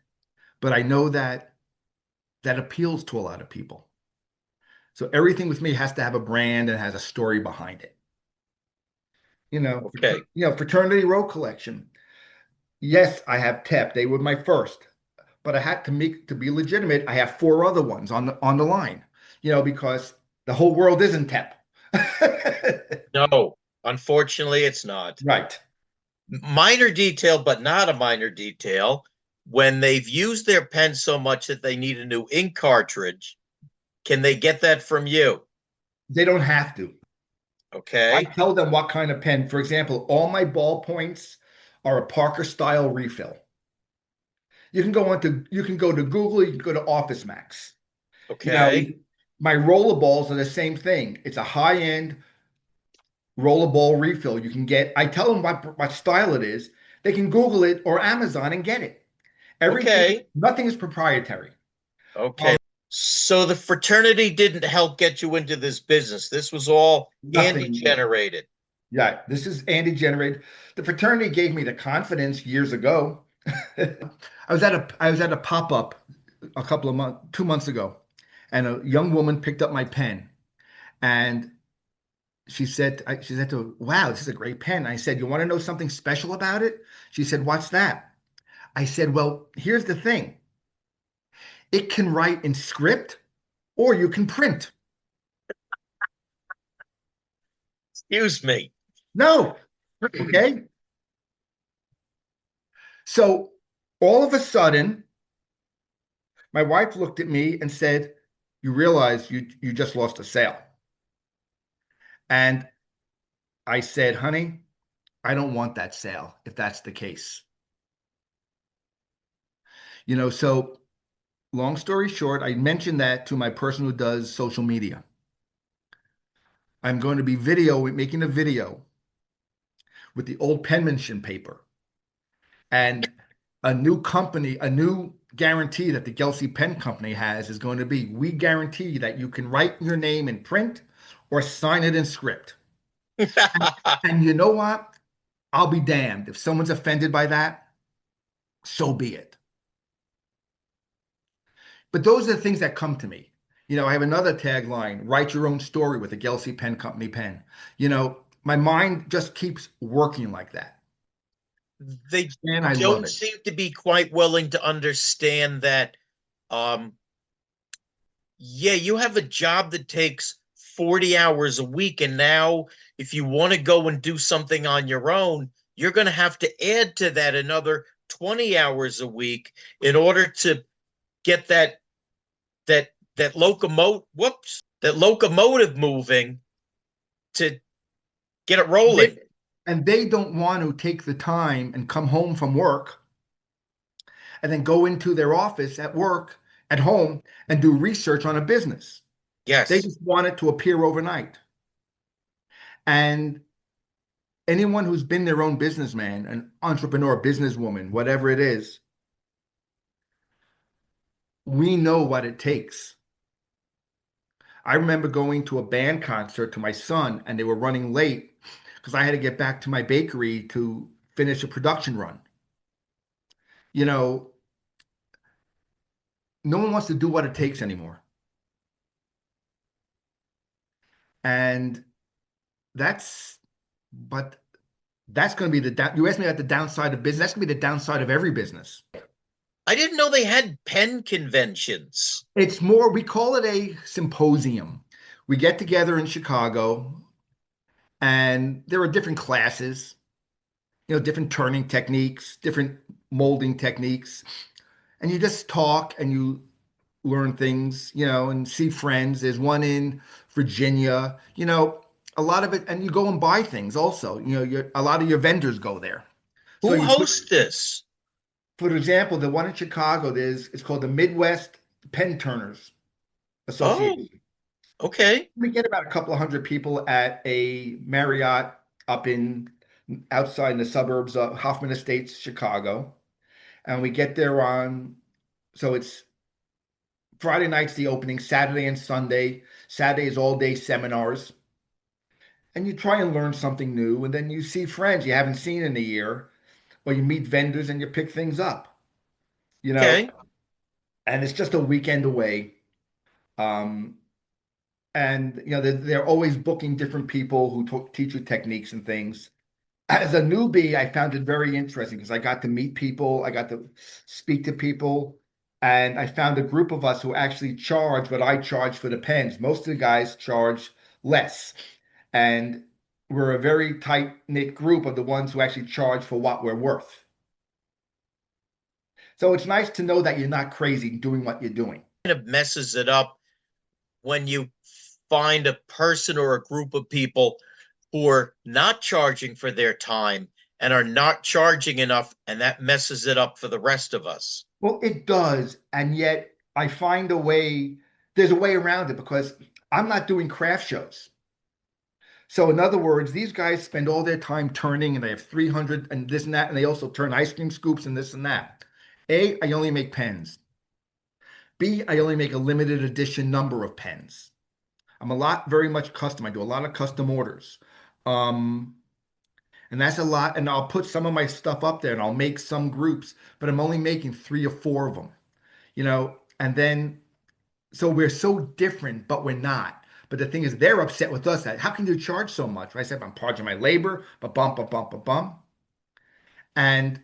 but I know that that appeals to a lot of people. So everything with me has to have a brand and has a story behind it. Okay. Fraternity Row Collection. Yes, I have TEP. They were my first, but I had to be legitimate. I have four other ones on the line, because the whole world isn't TEP. No, unfortunately, it's not. Right. Minor detail, but not a minor detail. When they've used their pen so much that they need a new ink cartridge, can they get that from you? They don't have to. I Okay. tell them what kind of pen. For example, all my ballpoints are a Parker style refill. You can go to Google, you can go to Office Max. You know, Okay. my rollerballs are the same thing. It's a high-end rollerball refill. You can get, I tell them what style it is. They can Google it or Amazon and get it. Okay. Nothing is proprietary. Okay. So the fraternity didn't help get you into this business. This was all Andy Nothing. generated. Yeah, this is Andy generated. The fraternity gave me the confidence years ago. I was at a pop-up a couple of months, 2 months ago, and a young woman picked up my pen, and she said to her, "Wow, this is a great pen." I said, "You want to know something special about it?" She said, "What's that?" I said, "Well, here's the thing. It can write in script, or you can print." Excuse me. No, okay. So all of a sudden, my wife looked at me and said, "You realize you just lost a sale." And I said, "Honey, I don't want that sale if that's the case." So long story short, I mentioned that to my person who does social media. I'm going to be making a video with the old penmanship paper and a new company, a new guarantee that the Gelsey Pen Company has is going to be, we guarantee that you can write your name in print or sign it in script. And you know what? I'll be damned. If someone's offended by that, so be it. But those are the things that come to me. I have another tagline, write your own story with a Gelsey Pen Company pen. My mind just keeps working like that. They And I love don't it. seem to be quite willing to understand that um yeah, you have a job that takes 40 hours a week, and now if you want to go and do something on your own, you're going to have to add to that another 20 hours a week in order to get that locomotive moving to get it rolling. They, and they don't want to take the time and come home from work and then go into their office at work, at home, and do research on a business. They Yes. just want it to appear overnight. And anyone who's been their own businessman, an entrepreneur, businesswoman, whatever it is, we know what it takes. I remember going to a band concert to my son, and they were running late because I had to get back to my bakery to finish a production run. You know, no one wants to do what it takes anymore. And that's, but that's going to be you asked me about the downside of business. That's going to be the downside of every business. I didn't know they had pen conventions. It's more, we call it a symposium. We get together in Chicago, and there are different classes, different turning techniques, different molding techniques. And you just talk and you learn things, and see friends. There's one in Virginia, a lot of it, and you go and buy things also. A lot of your vendors go there. So Who you put, hosts this? for example, the one in Chicago, it's called the Midwest Pen Turners Oh, Association. okay. We get about a couple of hundred people at a Marriott up in outside in the suburbs of Hoffman Estates, Chicago. And we get there so it's Friday night's the opening, Saturday and Sunday. Saturday is all day seminars. And you try and learn something new. And then you see friends you haven't seen in a year, or you meet vendors and you pick things up, you know, Okay. and it's just a weekend away. Um, and they're always booking different people who teach you techniques and things. As a newbie, I found it very interesting because I got to meet people, I got to speak to people, and I found a group of us who actually charge what I charge for the pens. Most of the guys charge less, and we're a very tight-knit group of the ones who actually charge for what we're worth. So it's nice to know that you're not crazy doing what you're doing. Kind of messes it up when you find a person or a group of people who are not charging for their time and are not charging enough, and that messes it up for the rest of us. Well, it does, and yet I find there's a way around it because I'm not doing craft shows. So in other words, these guys spend all their time turning and they have 300 and this and that, and they also turn ice cream scoops and this and that. A, I only make pens. B, I only make a limited edition number of pens. I'm a lot very much custom. I do a lot of custom orders. Um, and that's a lot. And I'll put some of my stuff up there and I'll make some groups, but I'm only making 3 or 4 of them, and then so we're so different, but we're not. But the thing is, they're upset with us that how can you charge so much? I said, I'm charging my labor, but bump, bump, bump, bump, bump. And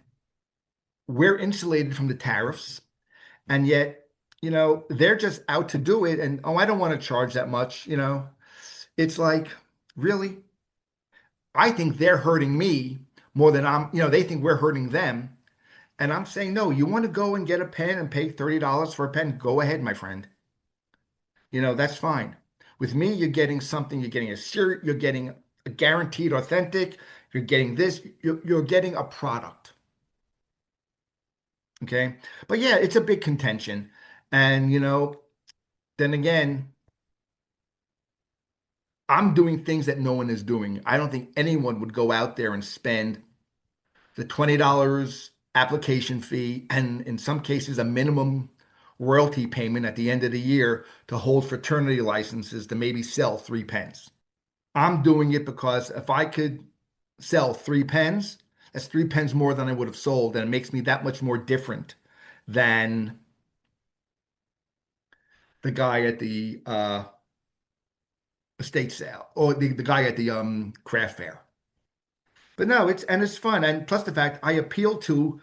we're insulated from the tariffs. And yet, they're just out to do it. And oh, I don't want to charge that much. It's like, really? I think they're hurting me more than they think we're hurting them. And I'm saying, no, you want to go and get a pen and pay $30 for a pen? Go ahead, my friend. That's fine. With me, you're getting something, you're getting a shirt, you're getting a guaranteed authentic, you're getting this, you're getting a product. Okay. But yeah, it's a big contention. And, then again, I'm doing things that no one is doing. I don't think anyone would go out there and spend the $20 application fee and in some cases a minimum royalty payment at the end of the year to hold fraternity licenses to maybe sell 3 pens. I'm doing it because if I could sell 3 pens, that's 3 pens more than I would have sold, and it makes me that much more different than the guy at the estate sale or the guy at the craft fair. But no, it's fun, and plus the fact I appeal to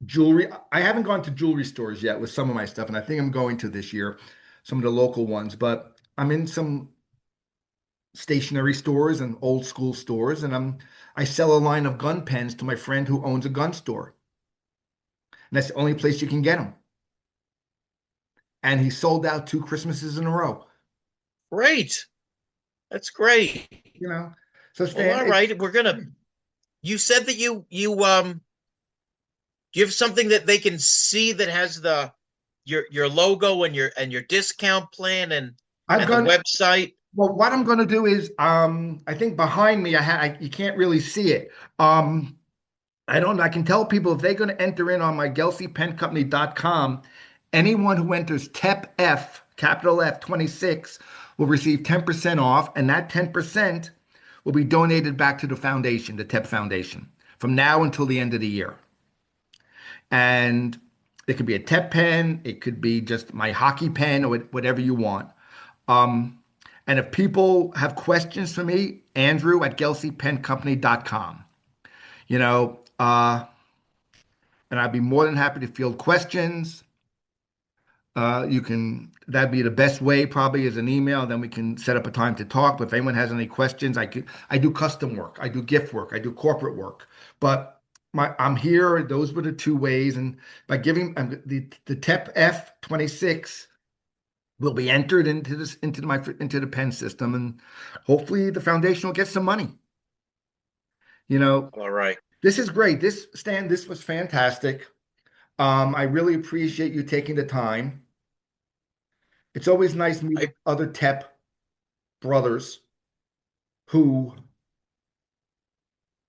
jewelry. I haven't gone to jewelry stores yet with some of my stuff, and I think I'm going to this year, some of the local ones. But I'm in some stationery stores and old school stores, and I sell a line of gun pens to my friend who owns a gun store. And that's the only place you can get them. And he sold out 2 Christmases in a row. Great. That's great. You know, so Well, Stan, all it's right. You said that you give something that they can see that has your logo and your discount plan I've and the gone. website. Well, what I'm going to do is, I think behind me, you can't really see it. Um, I don't I can tell people if they're going to enter in on my gelseypencompany.com, anyone who enters TEP capital F 26 will receive 10% off, and that 10% will be donated back to the foundation, the TEP Foundation, from now until the end of the year. And it could be a TEP pen, it could be just my hockey pen or whatever you want. Um, and if people have questions for me, Andrew at gelseypencompany.com. You know, and I'd be more than happy to field questions. That'd be the best way, probably, is an email. Then we can set up a time to talk. But if anyone has any questions, I do custom work, I do gift work, I do corporate work. But I'm here. Those were the two ways, and by giving the TEP F26 will be entered into this into the pen system, and hopefully the foundation will get some money. You know, All right. this is great. This was fantastic. I really appreciate you taking the time. It's always nice to meet I, with other TEP brothers who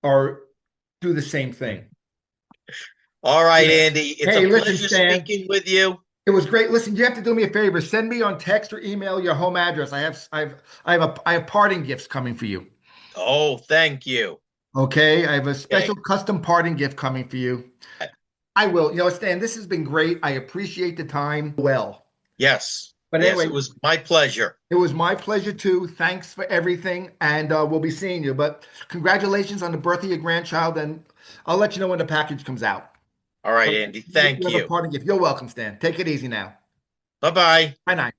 are do the same thing. all right, Yeah. Andy. It's a Hey, listen, pleasure Stan. speaking with you. It was great. Listen, you have to do me a favor. Send me on text or email your home address. I have parting gifts coming for you. Oh, thank you. Okay, I have a special Okay. custom parting gift coming for you. I will. Stan, this has been great. I appreciate the time. Well, Yes. but Yes, anyway, it was my pleasure. it was my pleasure too. Thanks for everything, and we'll be seeing you. But congratulations on the birth of your grandchild, and I'll let you know when the package comes out. All right, But Andy. you Thank have a you. parting gift. You're welcome, Stan. Take it easy now. Bye-bye. Bye now.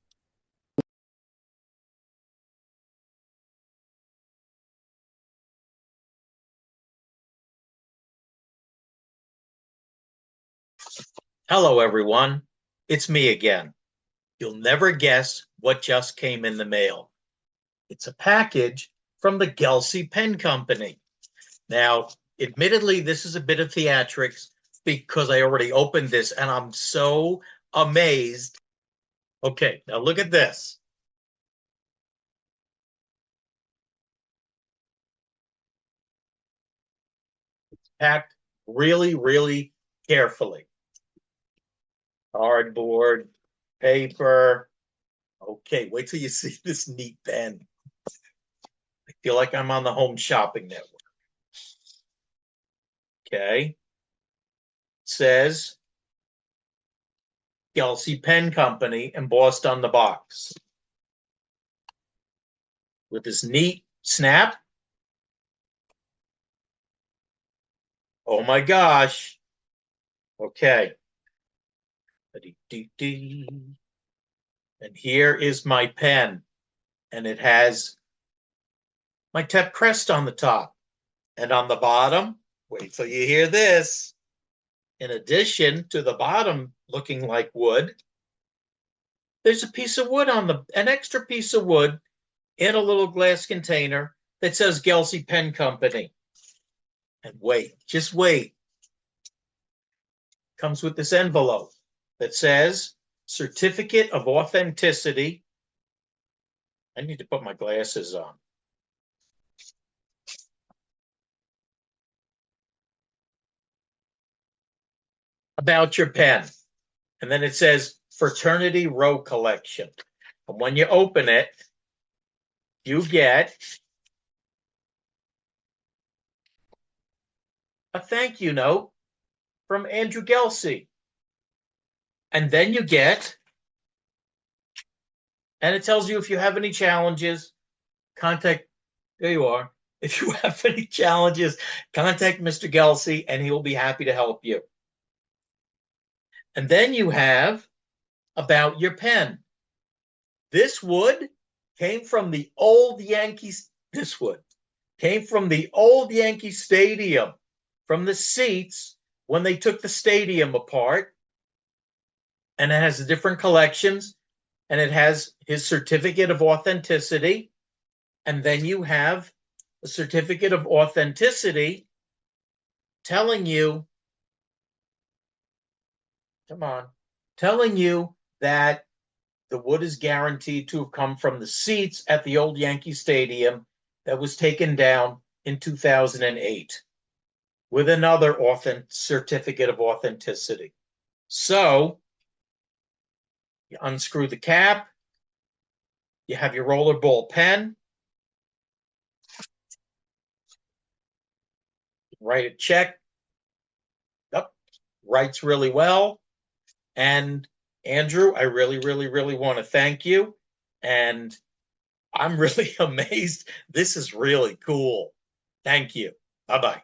Hello, everyone. It's me again. You'll never guess what just came in the mail. It's a package from the Gelsey Pen Company. Now, admittedly, this is a bit of theatrics because I already opened this and I'm so amazed. Okay, now look at this. Packed really, really carefully. Cardboard, paper. Okay, wait till you see this neat pen. I feel like I'm on the Home Shopping Network. Okay. It says Gelsey Pen Company embossed on the box with this neat snap. Oh my gosh. Okay. And here is my pen. And it has my TEP crest on the top. And on the bottom, wait till you hear this. In addition to the bottom looking like wood, there's a piece of wood an extra piece of wood in a little glass container that says Gelsey Pen Company. And wait, just wait. Comes with this envelope that says Certificate of Authenticity. I need to put my glasses on. About your pen. And then it says Fraternity Row Collection. And when you open it, you get a thank you note from Andrew Gelsey. And then you get, and it tells you if you have any challenges, contact, there you are. If you have any challenges, contact Mr. Gelsey and he will be happy to help you. And then you have about your pen. This wood came from the old Yankees. This wood came from the old Yankee Stadium, from the seats when they took the stadium apart. And it has the different collections, and it has his certificate of authenticity. And then you have a certificate of authenticity telling you, come on, telling you that the wood is guaranteed to have come from the seats at the old Yankee Stadium that was taken down in 2008 with another certificate of authenticity. So you unscrew the cap, you have your rollerball pen, write a check. Yep, writes really well. And Andrew, I really, really, really want to thank you. And I'm really amazed. This is really cool. Thank you. Bye-bye.